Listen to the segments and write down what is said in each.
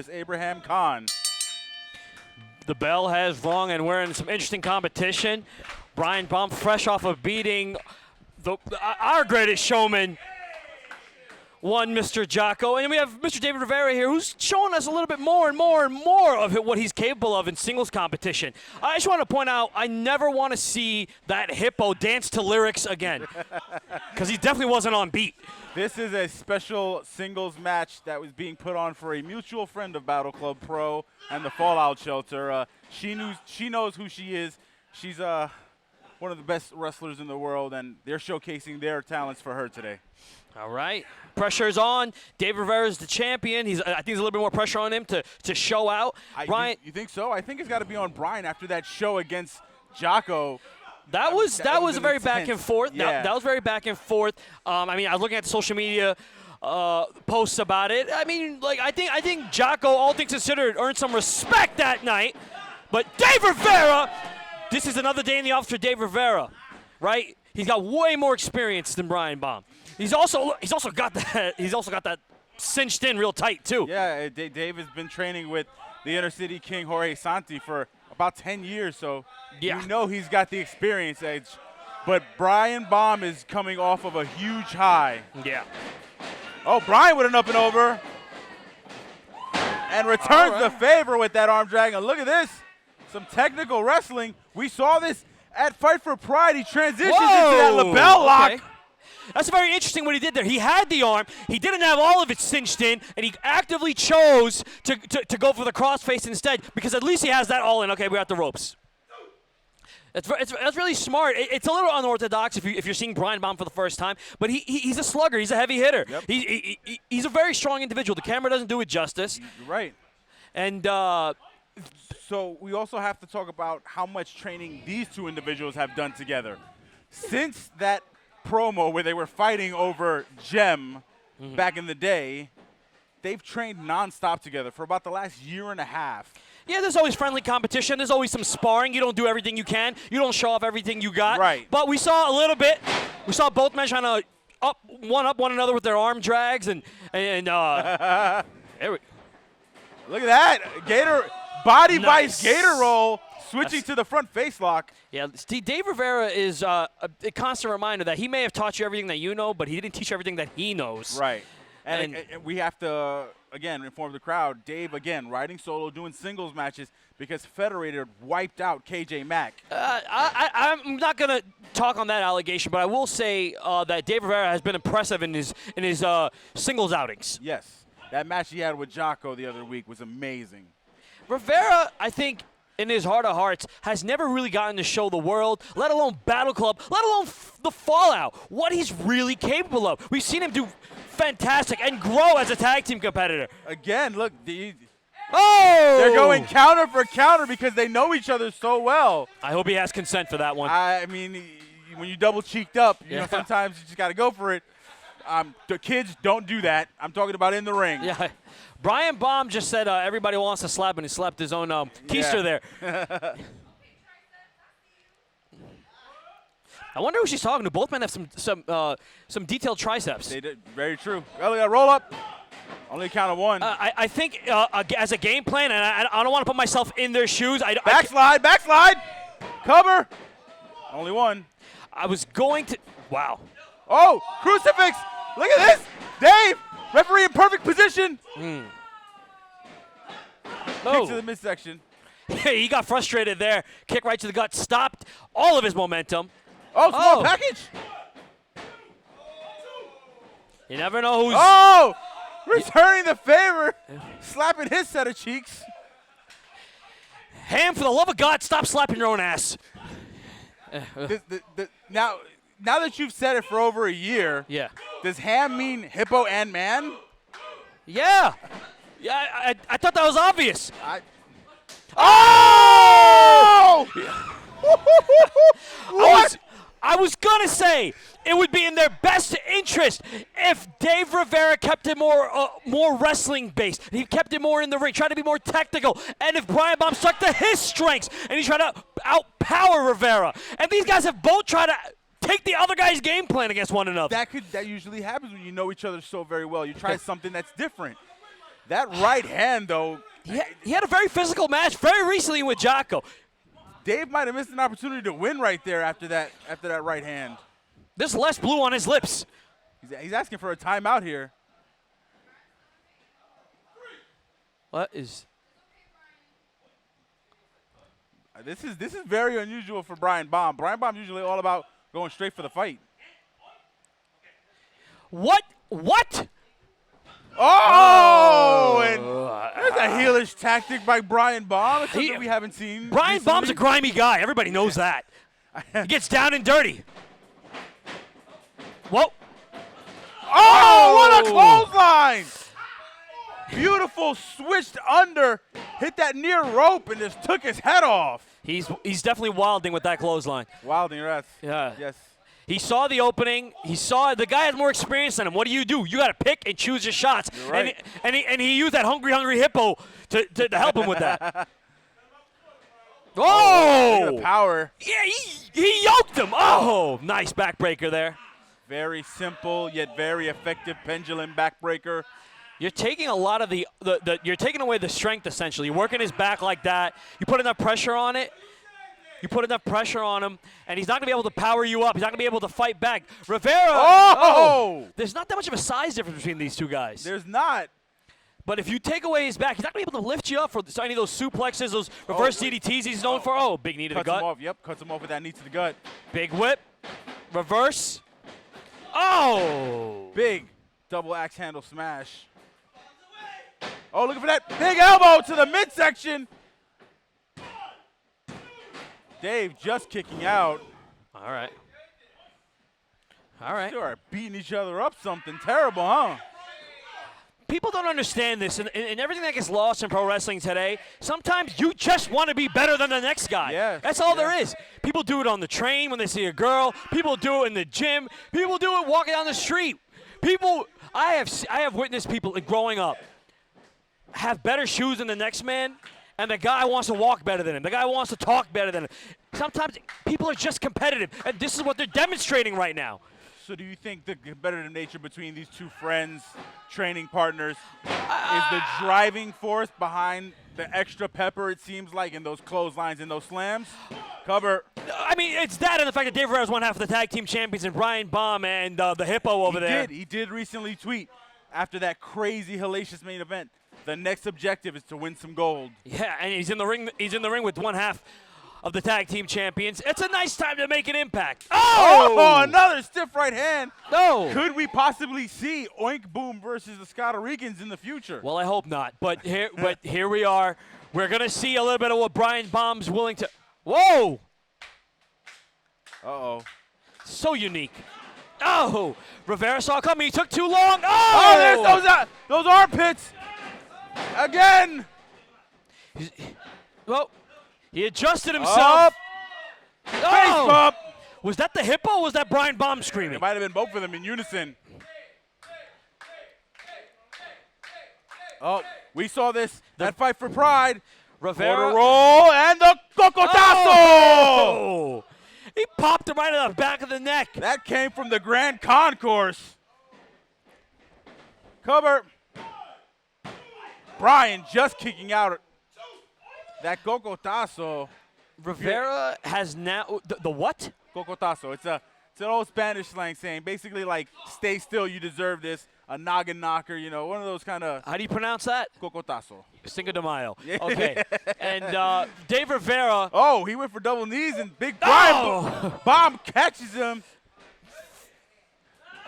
Travis Abraham Khan. The bell has rung, and we're in some interesting competition. Brian Baum, fresh off of beating our greatest showman, one Mr. Jocko. And we have Mr. David Rivera here, who's showing us a little bit more and more and more of what he's capable of in singles competition. I just want to point out, I never want to see that hippo dance to lyrics again, because he definitely wasn't on beat. This is a special singles match that was being put on for a mutual friend of Battle Club Pro and the Fallout Shelter. She knows who she is. She's one of the best wrestlers in the world, and they're showcasing their talents for her today. All right. Pressure's on. Dave Rivera is the champion. I think there's a little bit more pressure on him to show out. Brian, you think so? I think it's got to be on Brian after that show against Jocko. That was a very intense. back and forth. Yeah. That was very back and forth. I mean, I was looking at the social media posts about it. I mean, like I think Jocko, all things considered, earned some respect that night. But Dave Rivera, this is another day in the office for Dave Rivera, right? He's got way more experience than Brian Baum. He's also got that cinched in real tight too. Yeah, Dave has been training with the Inner City King Jorge Santi for about 10 years, so you know he's got the experience edge. But Brian Baum is coming off of a huge high. Yeah. Oh, Brian with an up and over. And returns the favor with that arm drag. And look at this. Some technical wrestling. We saw this at Fight for Pride. He transitions into that lapel lock. Okay. That's very interesting what he did there. He had the arm. He didn't have all of it cinched in, and he actively chose to go for the crossface instead, because at least he has that all in. Okay, we're at the ropes. That's really smart. It's a little unorthodox if you're seeing Brian Baum for the first time, but he's a slugger. He's a heavy hitter. Yep. He's a very strong individual. The camera doesn't do it justice. You're right. And so we also have to talk about how much training these two individuals have done together. Since that promo where they were fighting over Gem back in the day, they've trained nonstop together for about the last year and a half. yeah, there's always friendly competition. There's always some sparring. You don't do everything you can. You don't show off everything you got. Right. But we saw a little bit. We saw both men trying to up one another with their arm drags and there we, Look at that. Gator body Nice. vice gator roll, switching to the front face lock. Yeah, Dave Rivera is a constant reminder that he may have taught you everything that you know, but he didn't teach you everything that he knows. Right. And we have to, again, inform the crowd. Dave, again, riding solo, doing singles matches because Federated wiped out KJ Mack. I'm not going to talk on that allegation, but I will say that Dave Rivera has been impressive in his singles outings. Yes. That match he had with Jocko the other week was amazing. Rivera, I think, in his heart of hearts, has never really gotten to show the world, let alone Battle Club, let alone the Fallout, what he's really capable of. We've seen him do fantastic and grow as a tag team competitor. Again, look, Oh! they're going counter for counter because they know each other so well. I hope he has consent for that one. I mean, when you double cheeked up, you know, Yeah. sometimes you just got to go for it. The kids don't do that. I'm talking about in the ring. Yeah. Brian Baum just said everybody wants to slap, and he slapped his own keister there. I wonder who she's talking to. Both men have some detailed triceps. They did. Very true. Well, we got to roll up. Only a count of one. I think as a game plan, and I don't want to put myself in their shoes. Backslide, backslide. Cover. Only one. I was going to. Wow. Oh, crucifix. Look at this. Dave, referee in perfect position. Kick to the midsection. He got frustrated there. Kick right to the gut. Stopped all of his momentum. Oh, small package. You never know who's. Oh, returning the favor. Slapping his set of cheeks. Ham, for the love of God, stop slapping your own ass. Now that you've said it for over a year, Yeah. does ham mean hippo and man? Yeah. Yeah, I thought that was obvious. Oh! What? I was going to say it would be in their best interest if Dave Rivera kept it more wrestling-based. He kept it more in the ring, tried to be more technical. And if Brian Baum stuck to his strengths and he tried to outpower Rivera. And these guys have both tried to take the other guy's game plan against one another. That usually happens when you know each other so very well. You try something that's different. That right hand, though. He had a very physical match very recently with Jocko. Dave might have missed an opportunity to win right there after that right hand. There's less blue on his lips. He's asking for a timeout here. What is? This is very unusual for Brian Baum. Brian Baum's usually all about going straight for the fight. What? Oh! And there's a heelish tactic by Brian Baum. It's something we haven't seen. Brian recently. Baum's a grimy guy. Everybody knows that. He gets down and dirty. Whoa. Oh, what a clothesline! Beautiful switched under, hit that near rope, and just took his head off. He's definitely wilding with that clothesline. Wilding, yes. Yeah. Yes. He saw the opening. He saw the guy has more experience than him. What do? You got to pick and choose your shots. You're right. And he used that hungry hippo to help him with that. Oh! The power. Yeah, he yoked him. Oh, nice backbreaker there. Very simple yet very effective pendulum backbreaker. You're taking a lot of you're taking away the strength essentially. You're working his back like that. You put enough pressure on it. You put enough pressure on him, and he's not going to be able to power you up. He's not going to be able to fight back. Rivera. Oh! There's not that much of a size difference between these two guys. There's not. But if you take away his back, he's not going to be able to lift you up for any of those suplexes, those reverse DDTs he's known for. Oh, big knee to the gut. Cuts him off. Yep, cuts him off with that knee to the gut. Big whip. Reverse. Oh! Big double axe handle smash. Oh, looking for that big elbow to the midsection. Dave just kicking out. All right. All right. They are beating each other up something terrible, huh? People don't understand this, and everything that gets lost in pro wrestling today, sometimes you just want to be better than the next guy. Yeah, That's all there is. People do it on the train when they see a girl. People do it in the gym. People do it walking down the street. I have witnessed people growing up have better shoes than the next man, and the guy wants to walk better than him. The guy wants to talk better than him. Sometimes people are just competitive, and this is what they're demonstrating right now. So do you think the competitive nature between these two friends, training partners, is the driving force behind the extra pepper, it seems like, in those clotheslines and those slams? Cover. I mean, it's that and the fact that Dave Rivera is one half of the tag team champions and Brian Baum and the hippo over there. He did recently tweet after that crazy, hellacious main event. The next objective is to win some gold. Yeah, and he's in the ring. He's in the ring with one half of the tag team champions. It's a nice time to make an impact. Oh, another stiff right hand. No. Could we possibly see Oink Boom versus the Scottaricans in the future? Well, I hope not. But here we are. We're gonna see a little bit of what Brian Baum's willing to. Whoa. Uh-oh. So unique. Oh, Rivera saw it coming. He took too long. Oh, there's those armpits. Again. Well, he adjusted himself. Up. Oh. Face bump. Was that the hippo or was that Brian Baum screaming? It might have been both of them in unison. Oh, we saw this. That fight for pride. Rivera. Roll and the cocotazo. Oh. He popped him right in the back of the neck. That came from the Grand Concourse. Cover. Brian just kicking out that cocotazo. Rivera has now the what? Cocotazo. It's an old Spanish slang saying basically like stay still, you deserve this. A noggin knocker, you know, one of those kind of. How do you pronounce that? Cocotazo. Cinco de Mayo. Okay. And Dave Rivera. Oh, he went for double knees and big Brian Baum catches him.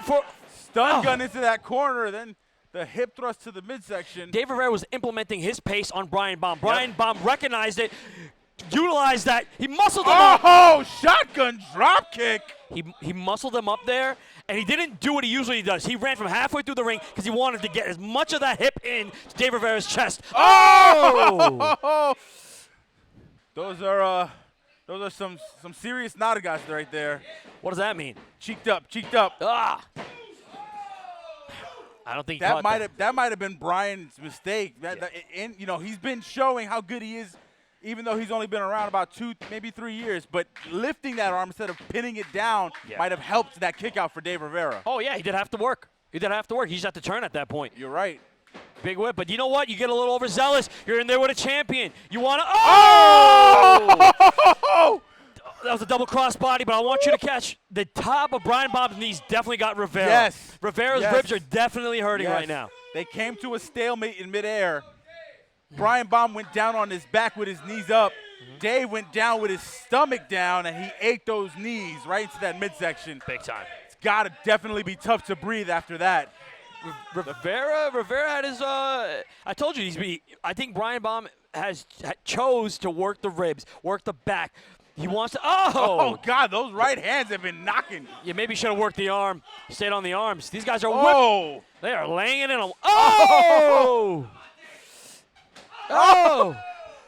For stun gun into that corner, then the hip thrust to the midsection. Dave Rivera was implementing his pace on Brian Baum. Brian Baum recognized it, utilized that. He muscled him up. Oh, shotgun drop kick. He muscled him up there, and he didn't do what he usually does. He ran from halfway through the ring because he wanted to get as much of that hip in to Dave Rivera's chest. Oh! Those are some serious Nadagas right there. What does that mean? Cheeked up, cheeked up. Ah! I don't think he caught that might have been Brian's mistake. You know, he's been showing how good he is, even though he's only been around about 2, maybe 3 years. But lifting that arm instead of pinning it down might have helped that kick out for Dave Rivera. Oh yeah, he did have to work. He did have to work. He just had to turn at that point. You're right. Big whip, but you know what? You get a little overzealous. You're in there with a champion. You want to. Oh! That was a double crossbody, but I want you to catch the top of Brian Bomb's knees. Definitely got Rivera. Yes. Rivera's ribs are definitely hurting right now. They came to a stalemate in midair. Brian Bomb went down on his back with his knees up. Dave went down with his stomach down, and he ate those knees right into that midsection. Big time. It's got to definitely be tough to breathe after that. Rivera had his. I told you I think Brian Bomb chose to work the ribs, work the back. He wants to. Oh God, those right hands have been knocking. You maybe should have worked the arm. Stayed on the arms. These guys are whipping. They are laying it in them. Oh! Oh!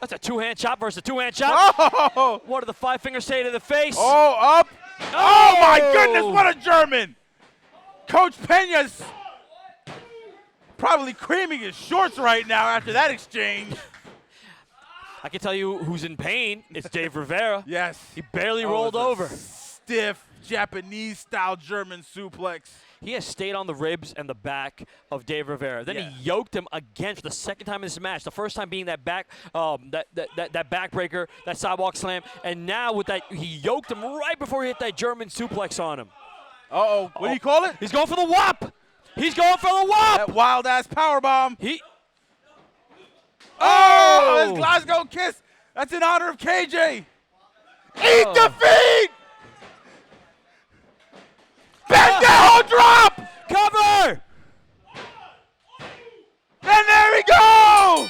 That's a two-hand chop versus a two-hand chop. Oh! What do the 5 fingers say to the face? Oh, up. Oh, my goodness, what a German. Coach Pena's probably creaming his shorts right now after that exchange. I can tell you who's in pain. It's Dave Rivera. Yes. He barely rolled over. Stiff Japanese-style German suplex. He has stayed on the ribs and the back of Dave Rivera. Then he yoked him again for the second time in this match. The first time being that that backbreaker, that sidewalk slam, and now with that he yoked him right before he hit that German suplex on him. Uh-oh. What do you call it? He's going for the whop. He's going for the whop. That wild-ass powerbomb. Oh! That's Glasgow Kiss. That's in honor of KJ. Eat the feet! Pendejo drop! Cover! And there we go!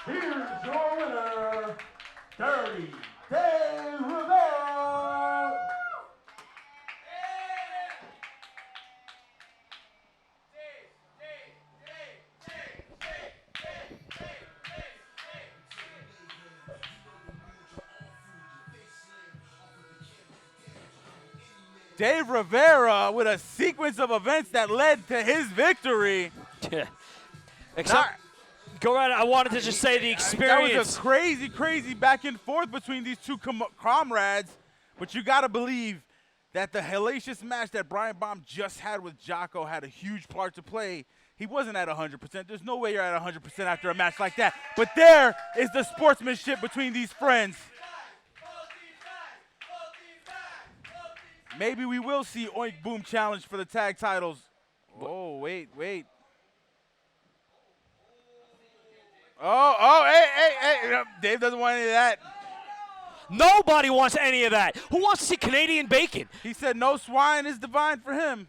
Here's your winner, Dirty Dave Rivera. Dave Rivera with a sequence of events that led to his victory. Yeah. Except, go right. I wanted to just say the experience. That was a crazy, crazy back and forth between these two comrades. But you got to believe that the hellacious match that Brian Bomb just had with Jocko had a huge part to play. He wasn't at 100%. There's no way you're at 100% after a match like that. But there is the sportsmanship between these friends. Maybe we will see Oink Boom challenge for the tag titles. Oh, wait. Hey. Dave doesn't want any of that. Nobody wants any of that. Who wants to see Canadian bacon? He said no swine is divine for him.